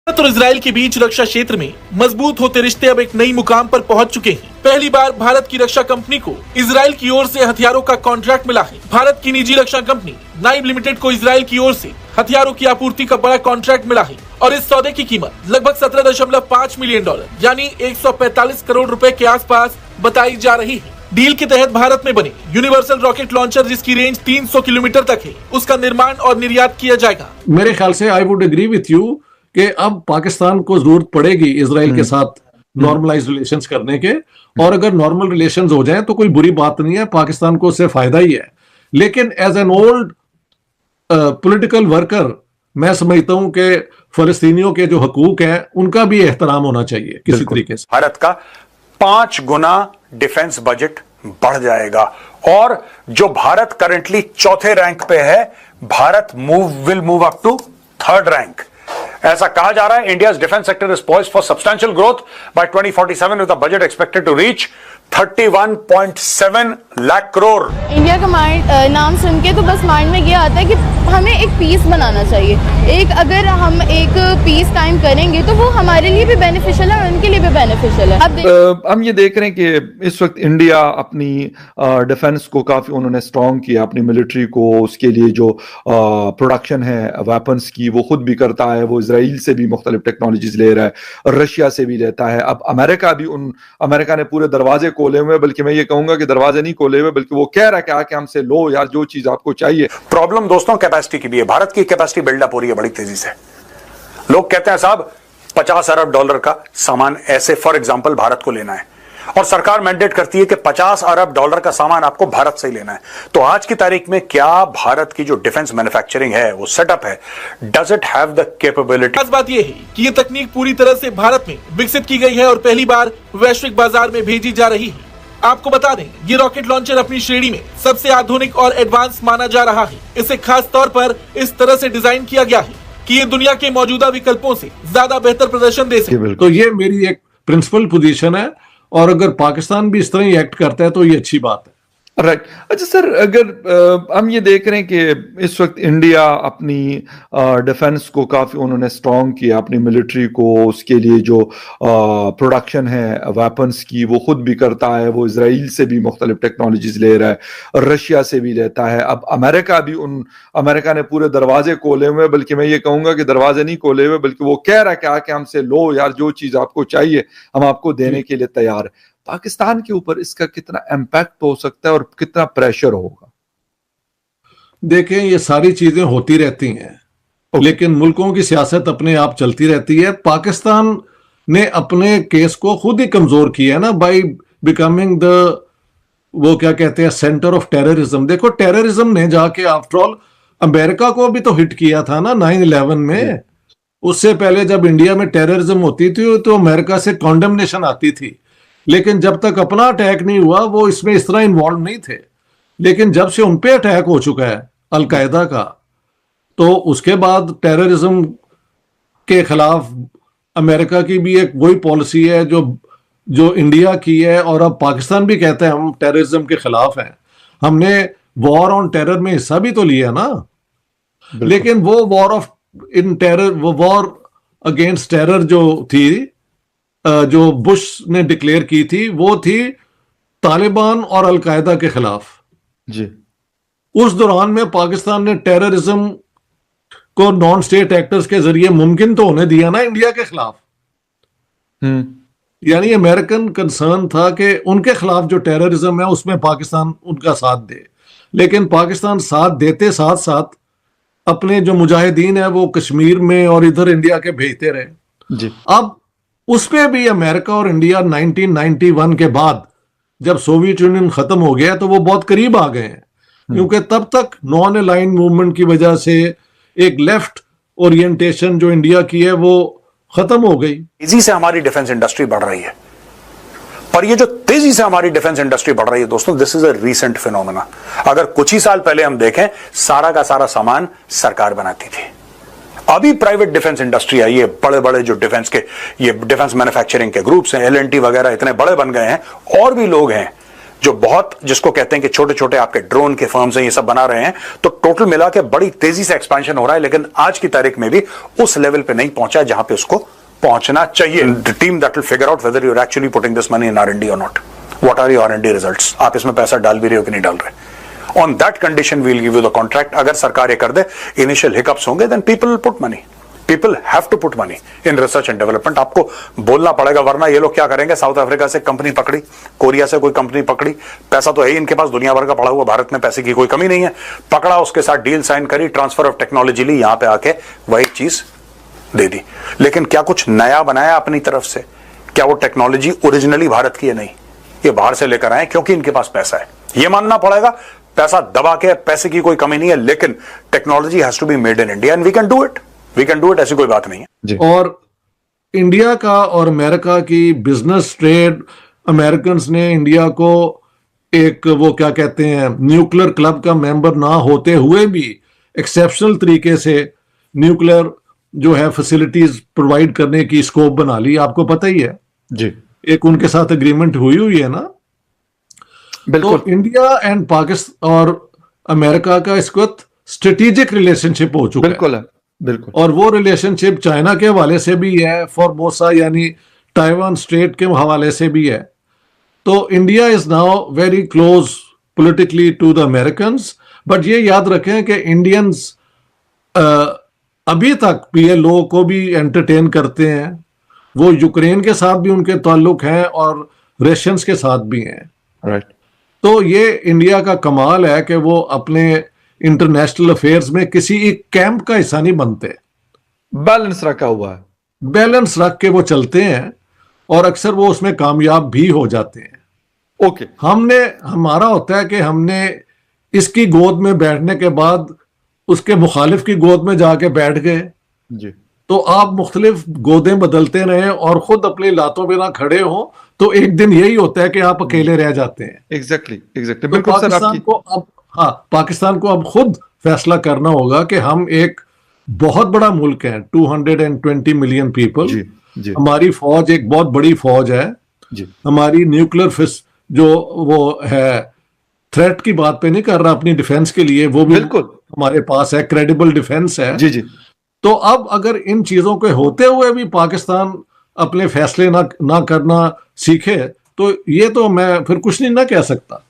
भारत और इजराइल के बीच रक्षा क्षेत्र में मजबूत होते रिश्ते अब एक नई मुकाम पर पहुंच चुके हैं। पहली बार भारत की रक्षा कंपनी को इजराइल की ओर से हथियारों का कॉन्ट्रैक्ट मिला है। भारत की निजी रक्षा कंपनी नाइब लिमिटेड को इजराइल की ओर से हथियारों की आपूर्ति का बड़ा कॉन्ट्रैक्ट मिला है और इस सौदे की कीमत लगभग 17.5 मिलियन डॉलर यानी 145 करोड़ रुपए के आसपास बताई जा रही है। डील के तहत भारत में बने यूनिवर्सल रॉकेट लॉन्चर जिसकी रेंज 300 किलोमीटर तक है, उसका निर्माण और निर्यात किया जाएगा। मेरे ख्याल से I would agree with you कि अब पाकिस्तान को जरूरत पड़ेगी इजराइल के साथ नॉर्मलाइज रिलेशंस करने के, और अगर नॉर्मल रिलेशंस हो जाएं तो कोई बुरी बात नहीं है, पाकिस्तान को उससे फायदा ही है। लेकिन as an old political worker मैं समझता हूं कि फलस्तीनियों के जो हकूक हैं उनका भी एहतराम होना चाहिए किसी तरीके से। भारत का 5 गुना डिफेंस बजट बढ़ जाएगा और जो भारत करंटली चौथे रैंक पे है, Bharat will move up to 3rd rank. ऐसा कहा जा रहा है India's defence sector is poised for substantial growth by 2047 with the budget expected to reach 31.7 lakh crore. India का नाम सुन के तो बस माइंड में ये आता है कि हमें एक पीस बनाना चाहिए। अगर हम एक पीस टाइम करेंगे तो वो हमारे लिए भी बेनिफिशियल है और उनके लिए भी बेनिफिशियल है। अब हम ये देख रहे हैं कि इस वक्त इंडिया अपनी डिफेंस को काफी उन्होंने स्ट्रॉन्ग किया, अपनी मिलिट्री को, उसके लिए जो प्रोडक्शन है वेपन्स की वो खुद भी करता है, वो इजराइल से भी मुख्तलिफ टेक्नोलॉजीज ले रहा है, रशिया से भी लेता है। अब अमेरिका ने पूरे दरवाजे खोले हुए, बल्कि मैं ये कहूंगा कि दरवाजे नहीं खोले हुए बल्कि वो कह रहा है कि आके हमसे लो यार जो चीज आपको चाहिए। प्रॉब्लम दोस्तों कैपेसिटी की भी है। भारत की कैपेसिटी बिल्डअप हो रही है बड़ी तेजी से। लोग कहते हैं साहब 50 अरब डॉलर का सामान ऐसे फॉर एग्जांपल भारत को लेना है और सरकार मैंडेट करती है कि 50 अरब डॉलर का सामान आपको भारत से ही लेना है। तो आज की तारीख में क्या भारत की जो डिफेंस मैन्युफैक्चरिंग है, वो सेटअप है, does it have the capability? खास बात यह है कि ये तकनीक पूरी तरह से भारत में विकसित की गई है और पहली बार वैश्विक बाजार में भेजी जा रही है। आपको बता दें, ये रॉकेट लॉन्चर अपनी श्रेणी में सबसे आधुनिक और एडवांस माना जा रहा है। इसे खास तौर पर इस तरह से डिजाइन किया गया है कि ये दुनिया के मौजूदा विकल्पों से ज्यादा बेहतर प्रदर्शन दे सके। तो ये मेरी एक प्रिंसिपल पोजीशन है और अगर पाकिस्तान भी इस तरह ही एक्ट करता है तो ये अच्छी बात है। राइट। अच्छा सर, अगर हम ये देख रहे हैं कि इस वक्त इंडिया अपनी डिफेंस को काफी उन्होंने स्ट्रॉन्ग किया, अपनी मिलिट्री को, उसके लिए जो प्रोडक्शन है वेपन्स की वो खुद भी करता है, वो इजराइल से भी मुख्तलिफ टेक्नोलॉजीज ले रहा है, रशिया से भी लेता है। अब अमेरिका ने पूरे दरवाजे खोले हुए, बल्कि मैं ये कहूंगा कि दरवाजे नहीं खोले हुए बल्कि वो कह रहा है कि आके हमसे लो यार जो चीज आपको चाहिए हम आपको देने के लिए तैयार है। पाकिस्तान के ऊपर इसका कितना इम्पैक्ट हो सकता है और कितना प्रेशर होगा? देखें, ये सारी चीजें होती रहती हैं लेकिन मुल्कों की सियासत अपने आप चलती रहती है। पाकिस्तान ने अपने केस को खुद ही कमजोर किया है ना, बाय बिकमिंग वो क्या कहते हैं, सेंटर ऑफ टेररिज्म। देखो, टेररिज्म ने जाके आफ्टर ऑल अमेरिका को भी तो हिट किया था ना 9/11 में। उससे पहले जब इंडिया में टेररिज्म होती थी तो अमेरिका से कॉन्डेमनेशन आती थी, लेकिन जब तक अपना अटैक नहीं हुआ वो इसमें इस तरह इन्वॉल्व नहीं थे। लेकिन जब से उन पे अटैक हो चुका है अलकायदा का, तो उसके बाद टेररिज्म के खिलाफ अमेरिका की भी एक वही पॉलिसी है जो इंडिया की है, और अब पाकिस्तान भी कहता है हम टेररिज्म के खिलाफ हैं। हमने वॉर ऑन टेरर में हिस्सा भी तो लिया ना, लेकिन वो वॉर अगेंस्ट टेरर जो थी, जो बुश ने डिक्लेयर की थी, वो थी तालिबान और अलकायदा के खिलाफ जी। उस दौरान में पाकिस्तान ने टेररिज्म को नॉन स्टेट एक्टर्स के जरिए मुमकिन तो होने दिया ना इंडिया के खिलाफ। यानी अमेरिकन कंसर्न था कि उनके खिलाफ जो टेररिज्म है उसमें पाकिस्तान उनका साथ दे, लेकिन पाकिस्तान साथ देते साथ साथ अपने जो मुजाहिदीन है वो कश्मीर में और इधर इंडिया के भेजते रहे जी। अब उसमें भी अमेरिका और इंडिया 1991 के बाद जब सोवियत यूनियन खत्म हो गया तो वो बहुत करीब आ गए हैं, क्योंकि तब तक नॉन अलाइंड मूवमेंट की वजह से एक लेफ्ट ओरिएंटेशन जो इंडिया की है वो खत्म हो गई। तेजी से हमारी डिफेंस इंडस्ट्री बढ़ रही है, पर ये जो तेजी से हमारी डिफेंस इंडस्ट्री बढ़ रही है दोस्तों, this is a recent phenomena. अगर कुछ ही साल पहले हम देखें, सारा का सारा सामान सरकार बनाती थी। अभी प्राइवेट डिफेंस इंडस्ट्री आई है, बड़े बड़े जो डिफेंस के ये डिफेंस मैन्युफैक्चरिंग के ग्रुप्स हैं, LNT वगैरह इतने बड़े बन गए हैं, और भी लोग हैं जो बहुत जिसको कहते हैं कि छोटे छोटे आपके ड्रोन के फर्म्स हैं, ये सब बना रहे हैं, तो टोटल मिला के बड़ी तेजी से एक्सपेंशन हो रहा है, लेकिन आज की तारीख में भी उस लेवल पे नहीं पहुंचा जहां पे उसको पहुंचना चाहिए. The team that will figure out whether you are actually putting this money in R&D or not. What are your R&D results? आप इसमें पैसा डाल भी रहे हो कि नहीं डाल रहे? On that condition we'll give you the contract. अगर सरकार ये कर दे, initial hiccups होंगे, then people will put money. People have to put money in research and development. आपको बोलना पड़ेगा, वरना ये लोग क्या करेंगे? साउथ अफ्रीका से कंपनी पकड़ी, कोरिया से कोई कंपनी पकड़ी, पैसा तो है ही इनके पास दुनिया भर का पड़ा हुआ, भारत में पैसे की कोई कमी नहीं है, पकड़ा, उसके साथ डील साइन करी, ट्रांसफर ऑफ टेक्नोलॉजी ली, यहां पे आके वही चीज दे दी. लेकिन क्या कुछ नया बनाया अपनी तरफ से? क्या वो टेक्नोलॉजी ओरिजिनली भारत की है? नहीं, ये बाहर से लेकर आए क्योंकि इनके पास पैसा है. ये मानना पड़ेगा, पैसा दबा के, पैसे की कोई कमी नहीं है, लेकिन technology has to be made in India and we can do it. We can do it, ऐसी कोई बात नहीं है. और इंडिया का और अमेरिका की बिजनेस ट्रेड, अमेरिकन ने इंडिया को एक वो क्या कहते हैं न्यूक्लियर क्लब का मेंबर ना होते हुए भी एक्सेप्शनल तरीके से न्यूक्लियर जो है फैसिलिटीज प्रोवाइड करने की स्कोप बना ली. आपको पता ही है जी, एक उनके साथ एग्रीमेंट हुई है ना. बिल्कुल. तो इंडिया एंड पाकिस्तान और अमेरिका का इस वक्त स्ट्रेटेजिक रिलेशनशिप हो चुका बिल्कुल है, बिल्कुल. और वो रिलेशनशिप चाइना के हवाले से भी है, फॉर्मोसा यानी ताइवान स्टेट के हवाले से भी है. तो India is now very close politically to the Americans. But ये याद रखें कि इंडियंस अभी तक PLO को भी एंटरटेन करते हैं. वो यूक्रेन के साथ भी उनके ताल्लुक हैं और रशियंस के साथ भी हैं. राइट. तो ये इंडिया का कमाल है कि वो अपने इंटरनेशनल अफेयर्स में किसी एक कैंप का हिस्सा नहीं बनते. बैलेंस रखा हुआ है, बैलेंस रख के वो चलते हैं और अक्सर वो उसमें कामयाब भी हो जाते हैं. ओके. हमारा होता है कि हमने इसकी गोद में बैठने के बाद उसके मुखालिफ की गोद में जाके बैठ गए. जी. तो आप मुख्तलिफ गोदें बदलते रहें और खुद अपनी लातों पे ना खड़े हो, तो एक दिन यही होता है कि आप अकेले रह जाते हैं. Exactly, exactly. तो बिल्कुल सर. पाकिस्तान को अब खुद फैसला करना होगा कि हम एक बहुत बड़ा मुल्क है, 220 मिलियन पीपल. जी, जी. हमारी फौज एक बहुत बड़ी फौज है. जी. हमारी न्यूक्लियर जो वो है, थ्रेट की बात पे नहीं कर रहा, अपनी डिफेंस के लिए वो भी बिल्कुल हमारे पास है, क्रेडिबल डिफेंस है. जी, जी. तो अब अगर इन चीजों के होते हुए भी पाकिस्तान अपने फैसले ना करना सीखे, तो ये तो मैं फिर कुछ नहीं ना कह सकता.